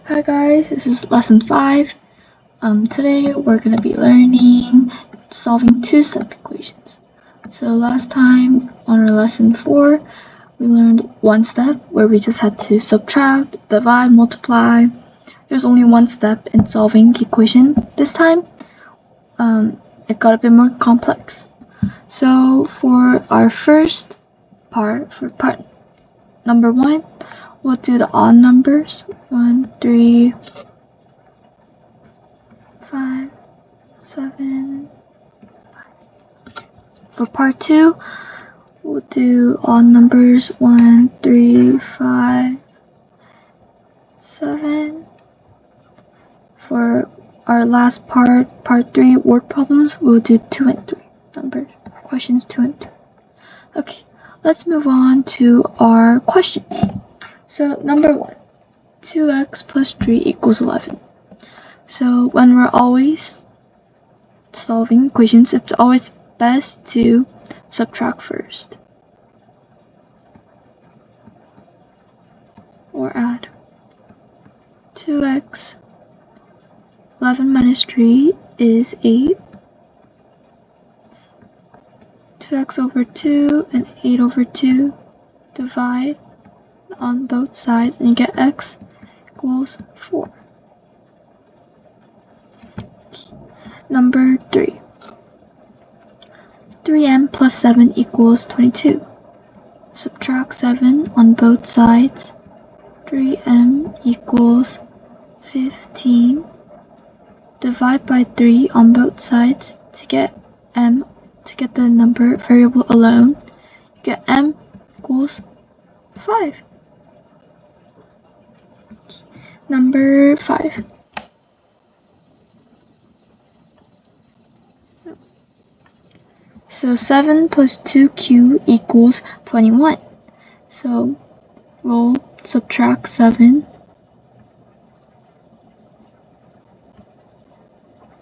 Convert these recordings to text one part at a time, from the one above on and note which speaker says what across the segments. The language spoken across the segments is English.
Speaker 1: Hi guys, this is lesson 5. Today we're going to be learning solving two-step equations. So last time on our lesson 4, we learned one step where we just had to subtract, divide, multiply. There's only one step in solving the equation. This time, it got a bit more complex. So for our first part, for part number 1, we'll do the odd numbers. 1, 3, 5, 7, 5. For part 2, we'll do odd numbers 1, 3, 5, 7. For our last part, part 3, word problems, we'll do 2 and 3 numbers, questions 2 and 3. Okay, let's move on to our questions. So number 1, 2x plus 3 equals 11. So when we're always solving equations, it's always best to subtract first or add. 2x, 11 minus 3 is 8. 2x over 2 and 8 over 2, divide on both sides and you get x equals 4. Number 3, 3m plus 7 equals 22. Subtract 7 on both sides. 3m equals 15. Divide by 3 on both sides to get the number variable alone. You get m equals 5. Number 5. So 7 plus 2q equals 21. So we'll subtract 7.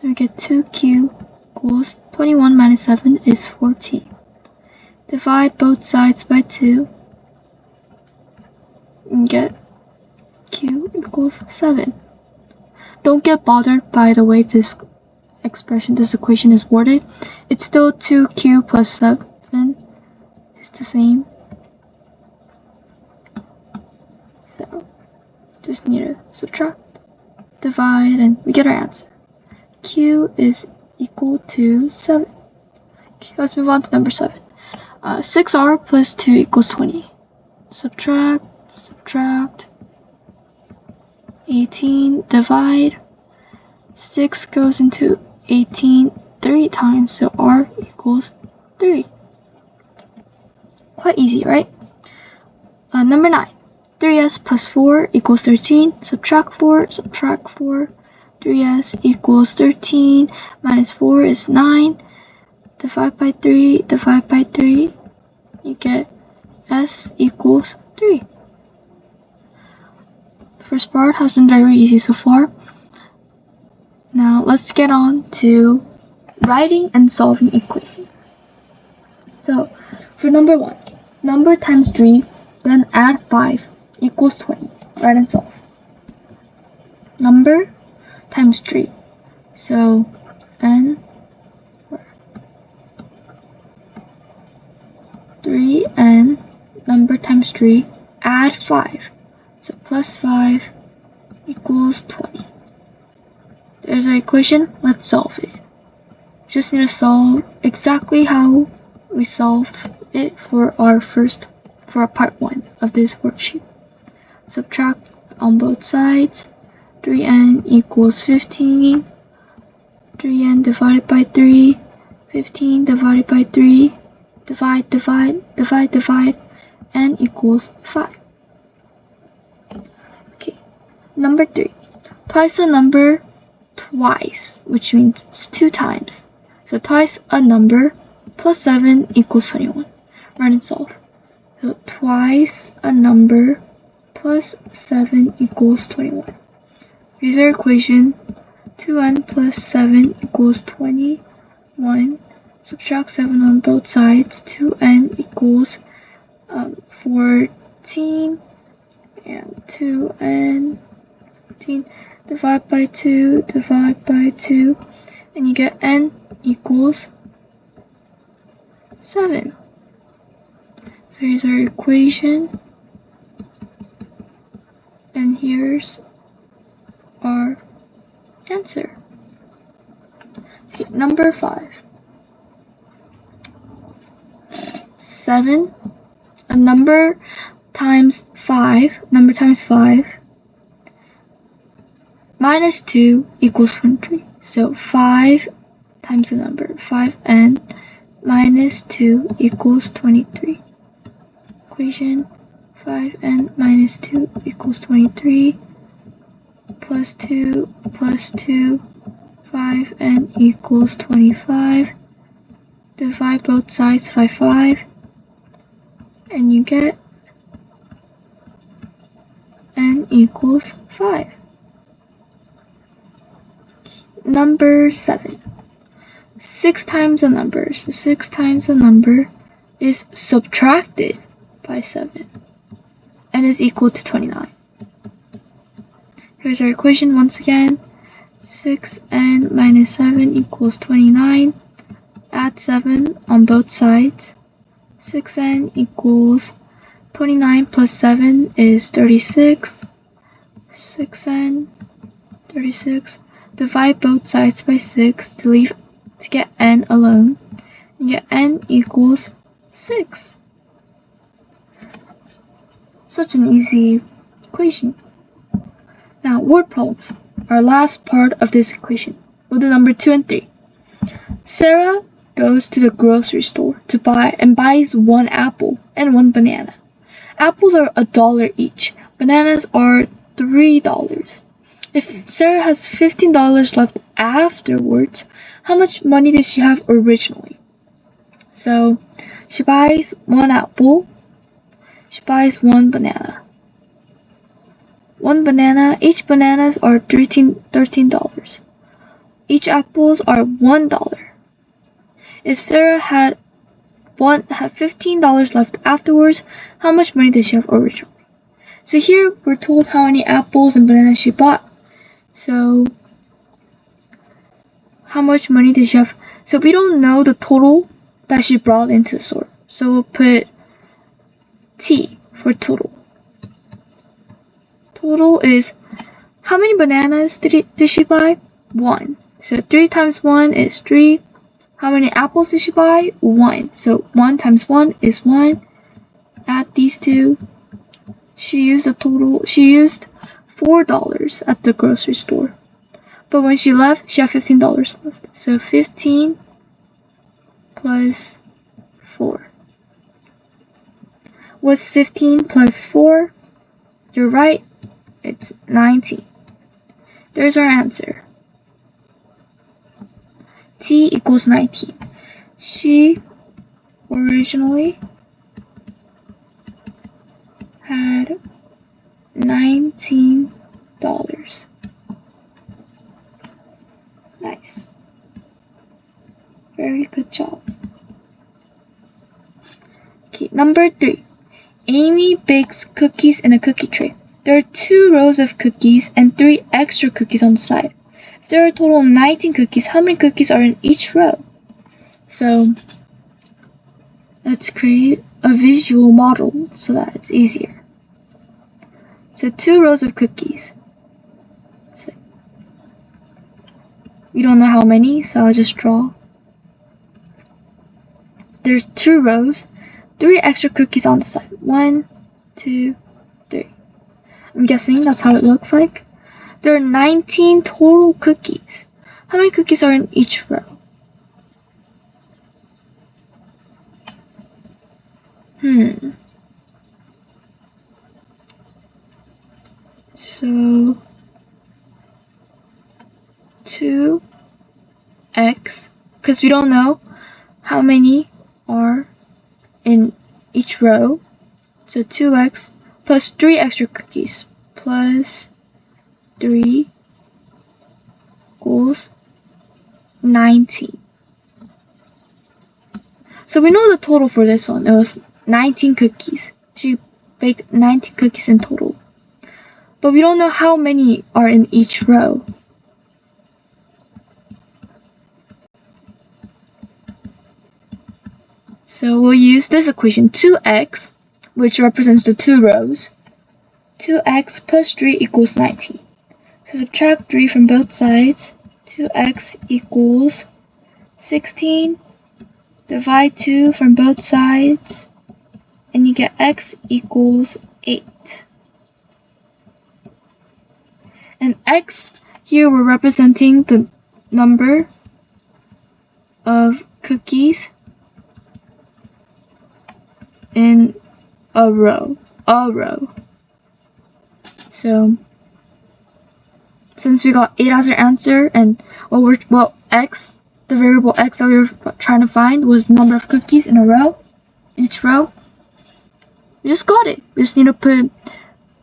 Speaker 1: We get 2q equals 21 minus 7 is 14. Divide both sides by 2 and get q equals 7. Don't get bothered by the way this equation is worded. It's still 2q plus 7 is the same. So just need to subtract, divide, and we get our answer. Q is equal to 7. Okay, let's move on to number 7. 6r plus 2 equals 20. Subtract, 18, divide. 6 goes into 18 3 times, so r equals 3. Quite easy, right? Number 9, 3s plus 4 equals 13. Subtract 4, 3s equals 13, minus 4 is 9. Divide by 3, you get s equals 3. First part has been very easy so far. Now let's get on to writing and solving equations. So for number 1, number times 3, then add 5 equals 20. Write and solve. Number times 3. So n 3n, number times 3, add 5. So plus 5 equals 20. There's our equation. Let's solve it. Just need to solve exactly how we solved it for our part 1 of this worksheet. Subtract on both sides. 3n equals 15. 3n divided by 3. 15 divided by 3. Divide. N equals 5. Okay. Number 3. Twice a number twice, which means 2 times. So twice a number plus 7 equals 21. Write and solve. So twice a number plus 7 equals 21. Here's our equation. 2n plus 7 equals 21. Subtract 7 on both sides. 2n equals 14. And 2n 15. Divide by 2, divide by 2, and you get n equals 7. So here's our equation, and here's our answer. Okay, number 5. 7, a number times 5, minus 2 equals 23. So 5 times the number 5n minus 2 equals 23. Equation 5n minus 2 equals 23, plus 2 plus 2, 5n equals 25. Divide both sides by 5, and you get n equals 5. Number 7. 6 times a number. So 6 times a number is subtracted by 7 and is equal to 29. Here's our equation once again. 6n minus 7 equals 29. Add 7 on both sides. 6n equals 29 plus 7 is 36. 6n, 36. Divide both sides by 6 to get n alone. You get n equals 6. Such an easy equation. Now, word problems. Our last part of this equation. We'll do number 2 and 3. Sarah goes to the grocery store to buys 1 apple and 1 banana. Apples are $1 each. Bananas are $3. If Sarah has $15 left afterwards, how much money did she have originally? So she buys 1 apple. She buys 1 banana. 1 banana, each bananas are $13. Each apples are $1. If Sarah had $15 left afterwards, how much money did she have originally? So here we're told how many apples and bananas she bought. So how much money did she have? So we don't know the total that she brought into the store. So we'll put T for total. Total is, how many bananas did she buy? 1. So 3 times 1 is 3. How many apples did she buy? 1. So 1 times 1 is 1. Add these two. She used $4 at the grocery store. But when she left, she had $15 left. So 15 plus 4. What's 15 plus 4? You're right. It's 19. There's our answer. T equals 19. She originally had $19. Nice. Very good job. Okay, number 3. Amy bakes cookies in a cookie tray. There are 2 rows of cookies and 3 extra cookies on the side. If there are a total of 19 cookies, how many cookies are in each row? So let's create a visual model so that it's easier. So 2 rows of cookies. So we don't know how many, so I'll just draw. There's 2 rows, 3 extra cookies on the side. 1, 2, 3. I'm guessing that's how it looks like. There are 19 total cookies. How many cookies are in each row? So 2x, because we don't know how many are in each row. So 2x plus 3 extra cookies plus 3 equals 19. So we know the total for this one. It was 19 cookies. She baked 19 cookies in total. but we don't know how many are in each row. So we'll use this equation, 2x, which represents the 2 rows. 2x plus 3 equals 19. So subtract 3 from both sides. 2x equals 16. Divide 2 from both sides, and you get x equals 8. And x, here we're representing the number of cookies in a row. So since we got 8 as our answer, and x, the variable x that we were trying to find was the number of cookies in a row, each row, we just got it. We just need to put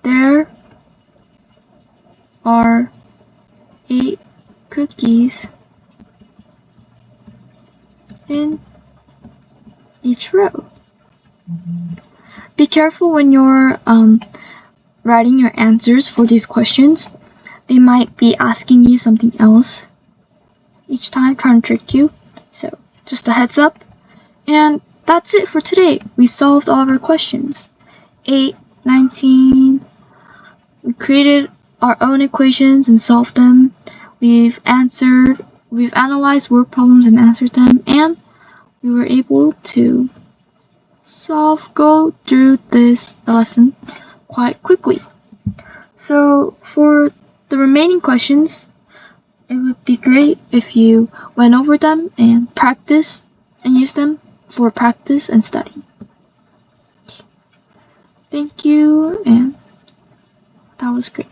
Speaker 1: there are 8 cookies in each row. Be careful when you're writing your answers for these questions. They might be asking you something else each time, trying to trick you. So just a heads up. And that's it for today. We solved all of our questions. 8, 19. We created our own equations and solved them. We've analyzed word problems and answered them, and we were able to go through this lesson quite quickly. So for the remaining questions, it would be great if you went over them and practice and use them for practice and study. Thank you, and that was great.